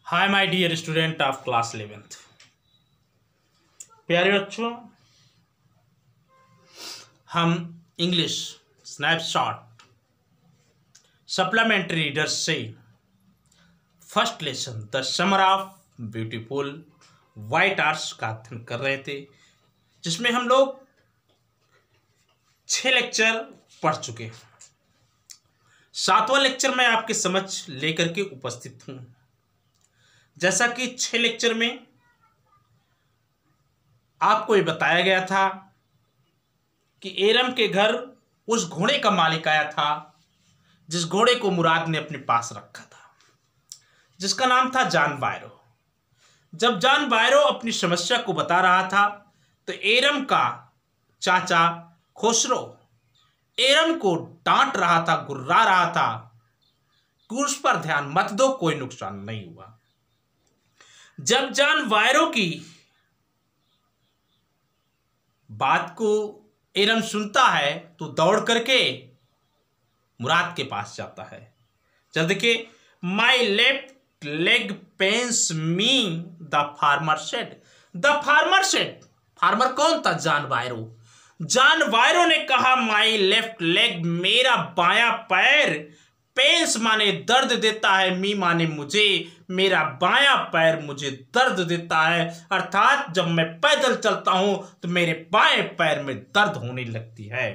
Hi my dear student of class 11th। प्यारे बच्चों, हम इंग्लिश स्नैपशॉट सप्लीमेंट्री रीडर्स से first lesson the summer of beautiful white arts का अध्ययन कर रहे थे, जिसमें हम लोग 6 लेक्चर पढ़ चुके हैं। 7वां लेक्चर मैं आपके समक्ष लेकर के उपस्थित हूं। जैसा कि 6 लेक्चर में आपको ये बताया गया था कि एरम के घर उस घोड़े का मालिक आया था जिस घोड़े को मुराद ने अपने पास रखा था, जिसका नाम था जॉन बायरो। जब जॉन बायरो अपनी समस्या को बता रहा था तो एरम का चाचा खुसरो एरम को डांट रहा था, गुर्रा रहा था कि उस पर ध्यान मत दो, कोई नुकसान नहीं हुआ। जब जॉन बायरो की बात को एरम सुनता है तो दौड़ करके मुराद के पास जाता है। जब देखिए, my left leg pens me the farmer said. The farmer said, farmer कौन था? जॉन बायरो। जॉन बायरो ने कहा माई लेफ्ट लेग, मेरा बायां पैर, पेन्स माने दर्द देता है, मी माने मुझे, मेरा बायां पैर मुझे दर्द देता है। अर्थात जब मैं पैदल चलता हूं तो मेरे बाएं पैर में दर्द होने लगती है।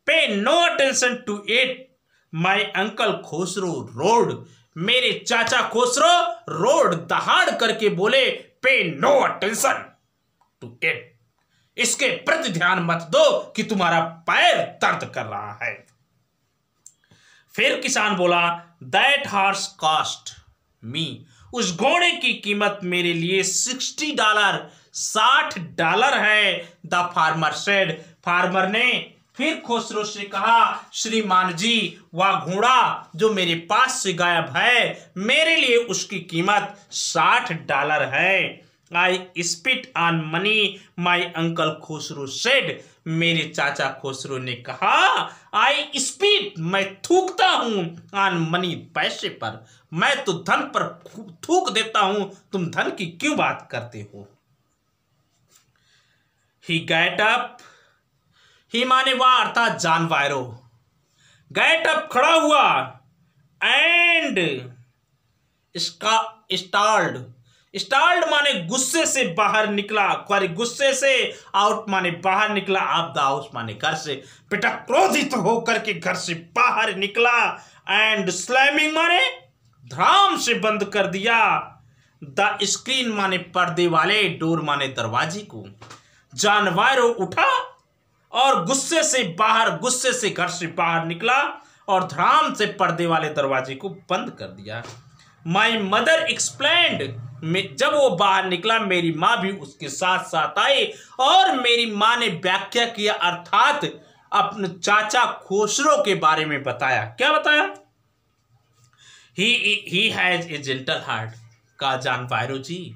Pay no attention to it my uncle Khusro rode. मेरे चाचा खुसरो रोड दहाड़ करके बोले, पे नो अटेंशन टू इट, इसके प्रति ध्यान मत दो कि तुम्हारा पैर दर्द कर रहा है। फिर किसान बोला, दैट हॉर्स कॉस्ट मी, उस घोड़े की कीमत मेरे लिए $60, $60 है। द फार्मर सेड, फार्मर ने फिर खुसरो से कहा, श्रीमान जी, वह घोड़ा जो मेरे पास से गायब है, मेरे लिए उसकी कीमत $60 है। आई spit on money my uncle Khusro said, मेरे चाचा खुसरो ने कहा, आई स्पिट, मैं थूकता हूं, ऑन मनी, पैसे पर, मैं तो धन पर थूक देता हूं, तुम धन की क्यों बात करते हो। ही गेट अप, ही माने वह अर्थात जॉन बायरो, गेट अप, खड़ा हुआ, एंड स्टार्ड, स्टार्ड माने गुस्से से बाहर निकला, गुस्से से, आउट माने बाहर निकला, ऑफ द हाउस माने घर से। बेटा क्रोधित होकर के घर से बाहर निकला, एंड स्लैमिंग माने धड़ाम से बंद कर दिया, द स्क्रीन माने पर्दे वाले, डोर माने दरवाजे को। जॉन बायरो उठा और गुस्से से घर से बाहर निकला और धड़ाम से पर्दे वाले दरवाजे को बंद कर दिया। माई मदर एक्सप्लेन्ड, जब वो बाहर निकला मेरी माँ भी उसके साथ साथ आई और मेरी माँ ने व्याख्या किया, अर्थात अपने चाचा खुसरो के बारे में बताया। क्या बताया? He has a gentle heart, का जॉन बायरो जी,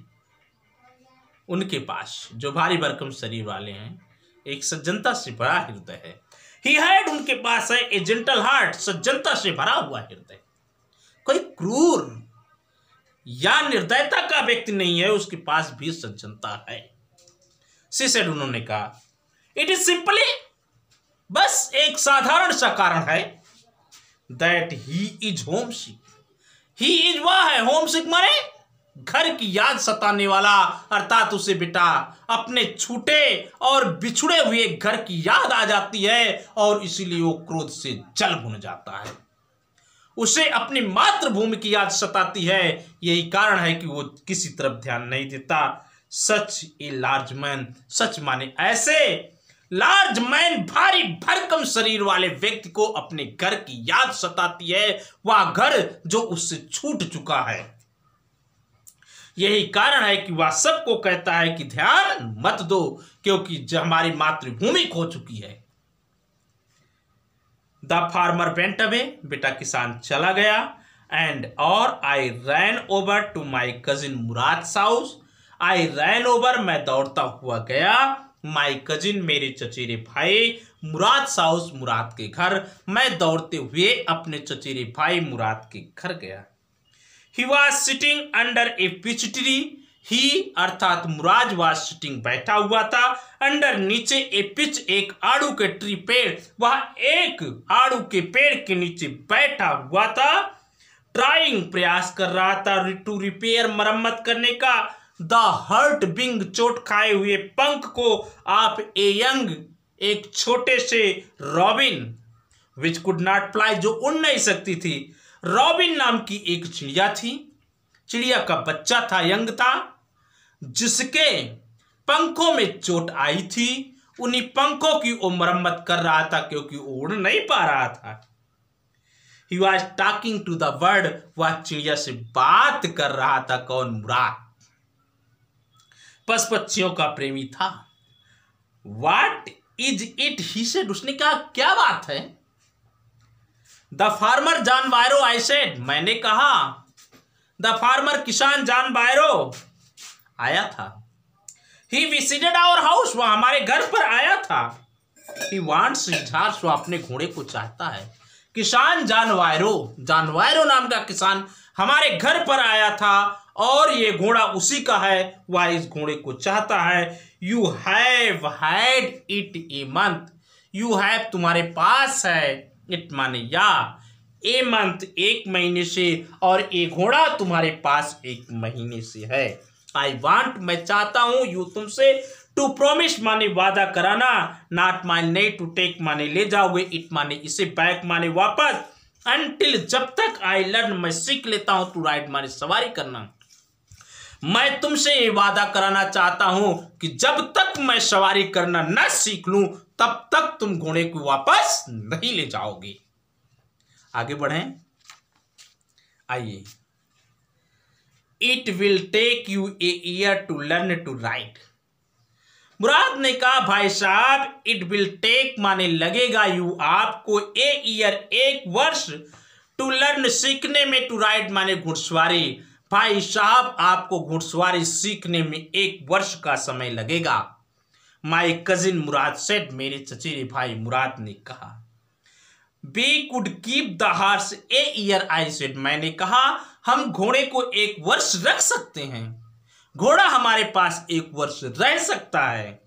उनके पास जो भारी भरकम शरीर वाले हैं, एक सज्जनता से भरा हृदय है। ही हैड, उनके पास है, ए जेंटल हार्ट, सज्जनता से भरा हुआ हृदय। कोई क्रूर या निर्दयता का व्यक्ति नहीं है, उसके पास भी सज्जनता है। सी सेड, उन्होंने कहा, इट इज सिंपली, बस एक साधारण सा कारण है, that he is home sick. He is, वह है, होम सिक माने घर की याद सताने वाला, अर्थात उसे बेटा अपने छूटे और बिछुड़े हुए घर की याद आ जाती है और इसीलिए वो क्रोध से जल भुन जाता है। उसे अपनी मातृभूमि की याद सताती है, यही कारण है कि वो किसी तरफ ध्यान नहीं देता। सच ए लार्ज मैन, सच माने ऐसे, लार्ज मैन, भारी भरकम शरीर वाले व्यक्ति को अपने घर की याद सताती है, वह घर जो उससे छूट चुका है। यही कारण है कि वह सबको कहता है कि ध्यान मत दो, क्योंकि हमारी मातृभूमि खो चुकी है। द फार्मर वेंट अवे, बेटा किसान चला गया, एंड और I ran over to my cousin Murad house, I ran over, मैं दौड़ता हुआ गया, माई कजिन, मेरे चचेरे भाई, मुराद हाउस, मुराद के घर, मैं दौड़ते हुए अपने चचेरे भाई मुराद के घर गया। He was sitting under a peach tree, he अर्थात मुराद वॉज सिटिंग बैठा हुआ था, अंडर नीचे ए पिच एक आड़ू के ट्री पेड़, वह एक आड़ू के पेड़ के नीचे बैठा हुआ था, ट्राइंग प्रयास कर रहा था टू रिपेयर मरम्मत करने का, द हर्ट विंग चोट खाए हुए पंख को, आप ए यंग एक छोटे से robin which could not fly जो उड़ नहीं सकती थी, रॉबिन नाम की एक चिड़िया थी, चिड़िया का बच्चा था, यंग था, जिसके पंखों में चोट आई थी, उन्हीं पंखों की वो मरम्मत कर रहा था क्योंकि वो उड़ नहीं पा रहा था। He was talking to the bird, वह चिड़िया से बात कर रहा था। कौन? मुराद पशु पक्षियों का प्रेमी था। What is it? He said, उसने कहा क्या बात है? The farmer John Byro, I said, मैंने कहा। The farmer किसान जॉन बायरो आया था। He visited our house, वह हमारे घर पर आया था। He wants his horse, वह अपने घोड़े को चाहता है। किसान जॉन बायरो नाम का किसान हमारे घर पर आया था और ये घोड़ा उसी का है, वह इस घोड़े को चाहता है। You have had it a month, you have तुम्हारे पास है, it माने या, ए मंथ एक महीने से, और ये घोड़ा तुम्हारे पास एक महीने से है। आई वांट मैं चाहता हूं, यू तुमसे, टू प्रोमिस माने वादा कराना, नॉट माने नहीं, टू टेक माने ले जाओगे, इट माने इसे, बैक माने वापस, अनटिल जब तक आई लर्न मैं सीख लेता हूं, टू राइड माने सवारी करना। मैं तुमसे ये वादा कराना चाहता हूं कि जब तक मैं सवारी करना न सीख लूं तब तक तुम घोड़े को वापस नहीं ले जाओगे। आगे बढ़ें, आइए। It will take you a year to learn to ride. Murad ने कहा भाई साहब, इट विल टेक माने लगेगा, यू आपको, ए ईयर एक वर्ष, टू लर्न सीखने में, टू राइड माने घुड़सवारी। भाई साहब आपको घुड़सवारी सीखने में एक वर्ष का समय लगेगा। माई कजिन मुराद सेड, मेरे चचेरे भाई मुराद ने कहा। We could keep the horse a year, I said, मैंने कहा हम घोड़े को एक वर्ष रख सकते हैं, घोड़ा हमारे पास एक वर्ष रह सकता है।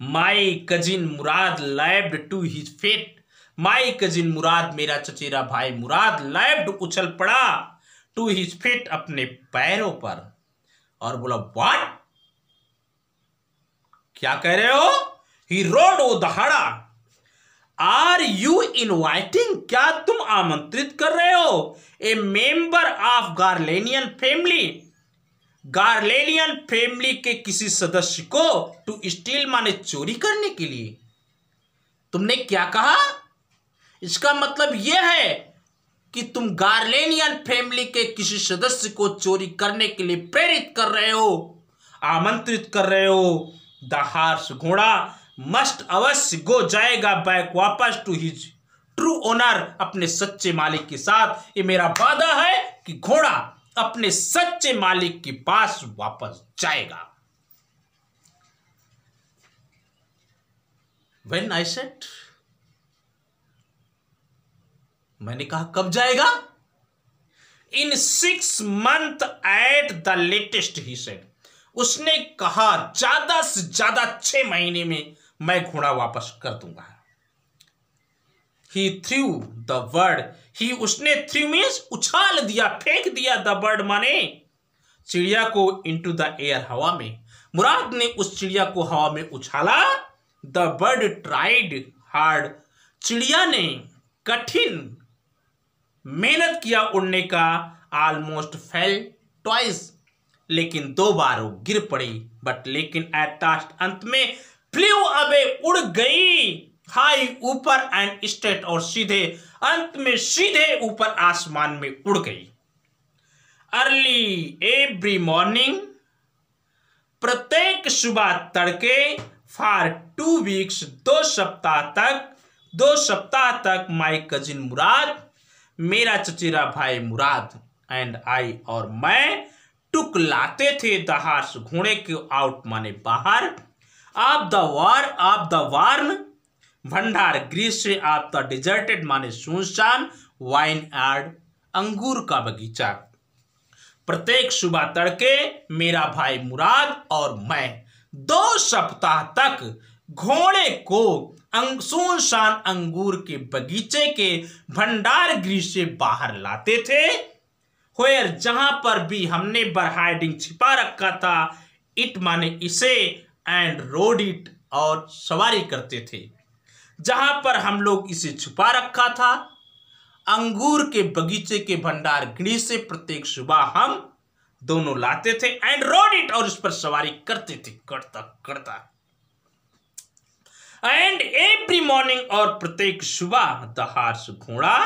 My cousin Murad leapt to his feet, my cousin Murad मेरा चचेरा भाई मुराद, लैप्ड उछल पड़ा, टू हिज फेट अपने पैरों पर, और बोला व्हाट, क्या कह रहे हो? ही रोड ओ दहाड़ा, आर यू इनवाइटिंग, क्या तुम आमंत्रित कर रहे हो? A member of Garoghlanian family, Garoghlanian family के किसी सदस्य को, टू स्टील माने चोरी करने के लिए। तुमने क्या कहा? इसका मतलब यह है कि तुम गार्लेनियन फैमिली के किसी सदस्य को चोरी करने के लिए प्रेरित कर रहे हो, आमंत्रित कर रहे हो। द हॉर्स, घोड़ा, मस्ट अवश्य गो जाएगा, बैक वापस, टू हिज ट्रू ओनर, अपने सच्चे मालिक के साथ। ये मेरा वादा है कि घोड़ा अपने सच्चे मालिक के पास वापस जाएगा। When I said, मैंने कहा कब जाएगा? In 6 months at the latest, he said, उसने कहा ज्यादा से ज्यादा 6 महीने में मैं घोड़ा वापस कर दूंगा। He threw the bird, he उसने threw means उछाल दिया, फेंक दिया, the bird माने चिड़िया को, into the air हवा में। मुराद ने उस चिड़िया को हवा में उछाला। The bird tried hard, चिड़िया ने कठिन मेहनत किया उड़ने का। Almost fell twice, लेकिन 2 बार वो गिर पड़ी। बट लेकिन at last, अंत में, flew away, उड़ गई, हाई ऊपर, एंड स्ट्रेट और सीधे, अंत में सीधे ऊपर आसमान में उड़ गई। अर्ली एवरी मॉर्निंग, प्रत्येक सुबह तड़के, फॉर 2 वीक्स, 2 सप्ताह तक, माई कजिन मुराद, मेरा चचेरा भाई मुराद, एंड आई और मैं, टुक लाते थे द हॉर्स, घोड़े के, आउट माने बाहर, ऑफ द वार्न, भंडार गृह से, ऑफ द डिजर्टेड माने सुनसान, वाइन यार्ड, अंगूर का बगीचा। प्रत्येक सुबह तड़के मेरा भाई मुराद और मैं 2 सप्ताह तक घोड़े को सुनसान अंगूर के बगीचे के भंडार गृह से बाहर लाते थे। होयर जहां पर भी हमने बरहाइडिंग छिपा रखा था, इट माने इसे, एंड रोड इट और सवारी करते थे। जहां पर हम लोग इसे छुपा रखा था, अंगूर के बगीचे के भंडार गृह से प्रत्येक सुबह हम दोनों लाते थे, एंड रोड इट और उस पर सवारी करते थे, करता करता, एंड एवरी मॉर्निंग और प्रत्येक सुबह द हॉर्स घोड़ा,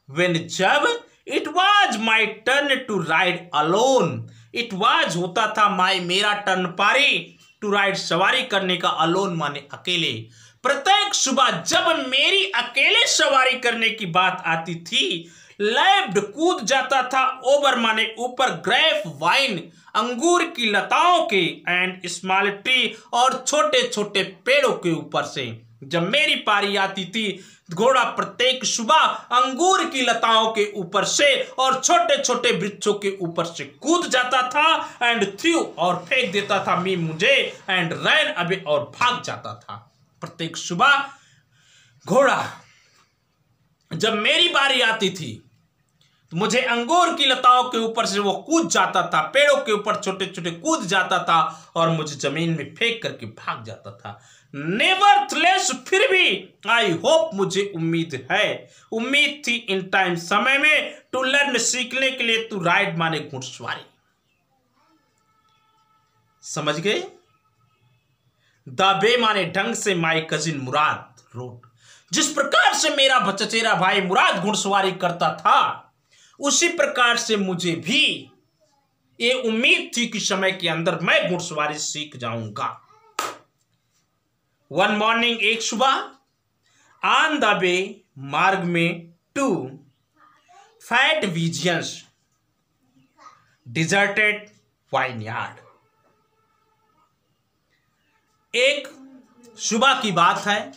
व्हेन जब it was my turn to ride alone, it was होता था माई मेरा टर्न पारी, टू राइड सवारी करने का, अलोन माने अकेले। प्रत्येक सुबह जब मेरी अकेले सवारी करने की बात आती थी, लेफ्ट कूद जाता था, ओवर माने ऊपर, ग्रेप वाइन अंगूर की लताओं के, एंड स्मॉल ट्री और छोटे छोटे पेड़ों के ऊपर से। जब मेरी पारी आती थी, घोड़ा प्रत्येक सुबह अंगूर की लताओं के ऊपर से और छोटे छोटे वृक्षों के ऊपर से कूद जाता था, एंड थ्रू और फेंक देता था मी मुझे, एंड रैन अवे और भाग जाता था। प्रत्येक सुबह घोड़ा जब मेरी बारी आती थी तो मुझे अंगूर की लताओं के ऊपर से वो कूद जाता था, पेड़ों के ऊपर छोटे छोटे कूद जाता था और मुझे जमीन में फेंक करके भाग जाता था। नेवरथलेस, फिर भी आई होप, मुझे उम्मीद है, उम्मीद थी इन टाइम, समय में, टू लर्न सीखने के लिए, टू राइड माने घुड़सवारी। समझ गए? द वे माने ढंग से माई कजिन मुराद रोड, जिस प्रकार से मेरा चचेरा भाई मुराद घुड़सवारी करता था, उसी प्रकार से मुझे भी ये उम्मीद थी कि समय के अंदर मैं घुड़सवारी सीख जाऊंगा। वन मॉर्निंग, एक सुबह, ऑन द वे मार्ग में, to fat visions deserted vineyard. एक सुबह की बात है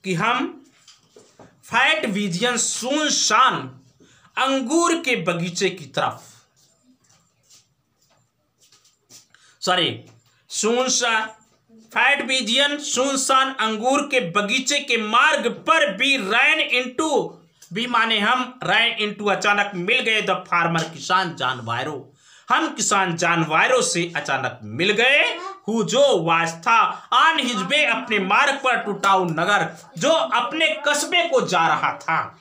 कि हम फैट विजियन सुनसान अंगूर के बगीचे की तरफ, फैट विजियन सुनसान अंगूर के बगीचे के मार्ग पर भी रैन इनटू, भी माने हम, रैन इनटू अचानक मिल गए द फार्मर किसान जानवायरों, हम किसान जानवायरों से अचानक मिल गए, हु जो वाज था ऑन हिज वे, अपने मार्ग पर, टू टाउन नगर, जो अपने कस्बे को जा रहा था।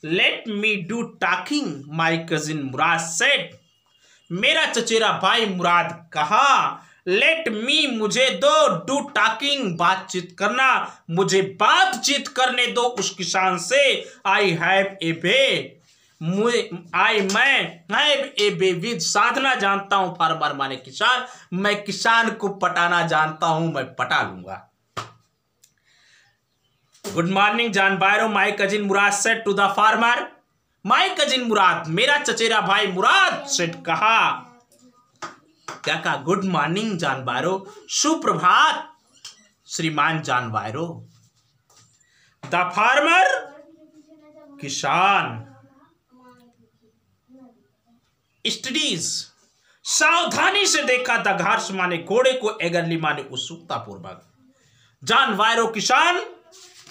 Let me do talking my cousin Murad said, मेरा चचेरा भाई मुराद कहा, लेट मी, मुझे दो, डू टॉकिंग, बातचीत करना, मुझे बातचीत करने दो उस किसान से। आई हैव ए बे, मैं ए बेविद, साधना जानता हूं, फार्मर माने किसान, मैं किसान को पटाना जानता हूं, मैं पटा लूंगा। गुड मॉर्निंग जानवायरों, my cousin Murad said to the farmer, my cousin Murad, मेरा चचेरा भाई मुराद सेड कहा, क्या कहा? गुड मॉर्निंग जानवायरों, सुप्रभात श्रीमान जानवायरों। द फार्मर, किसान, स्टडीज, सावधानी से देखा, द घास माने घोड़े को, एगरली माने उत्सुकता पूर्वक, जानवायरों किसान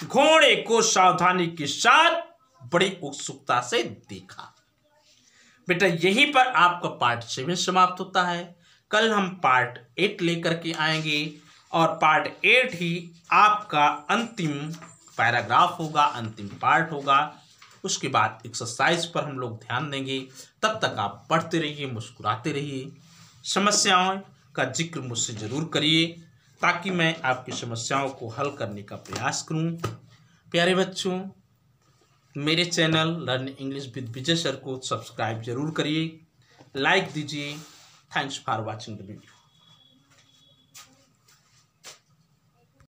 घोड़े को सावधानी के साथ बड़ी उत्सुकता से देखा। बेटा यहीं पर आपका पार्ट 7 समाप्त होता है। कल हम पार्ट 8 लेकर के आएंगे और पार्ट 8 ही आपका अंतिम पैराग्राफ होगा, अंतिम पार्ट होगा। उसके बाद एक्सरसाइज पर हम लोग ध्यान देंगे। तब तक आप पढ़ते रहिए, मुस्कुराते रहिए, समस्याओं का जिक्र मुझसे ज़रूर करिए ताकि मैं आपकी समस्याओं को हल करने का प्रयास करूं। प्यारे बच्चों, मेरे channel learn English with Vijay sir को सब्सक्राइब जरूर करिए, लाइक दीजिए। Thanks for watching the video.